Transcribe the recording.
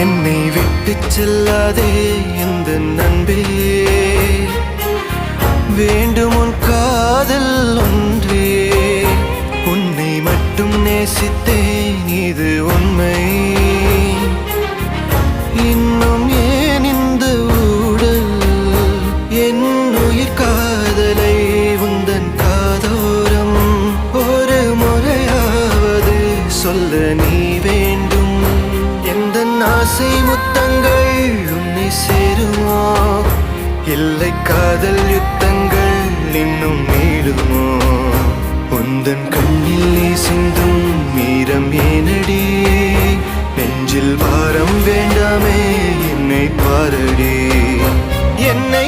என்னை விட்டு செல்லாதே எந்த நண்பே, வேண்டும் உன் காதல் ஒன்றே. உன்னை மட்டும் நேசித்தேன் இது உண்மை. இன்னும் ஏன் இந்த ஊடல் என் உயிர் காதலை உந்தன் காதோரம் ஒரு முறையாவது சொல்ல நீ வேண்டும். எந்த ஆசை முத்தங்கள் உன்னை சேருமோ, இல்லை காதல் யுத்தங்கள் இன்னும் நீடுமோ. உந்தன் கண்ணில் நீ சிந்தும் மீரம் ஏனடி, நெஞ்சில் பாரம் வேண்டாமே என்னை பாரடி. என்னை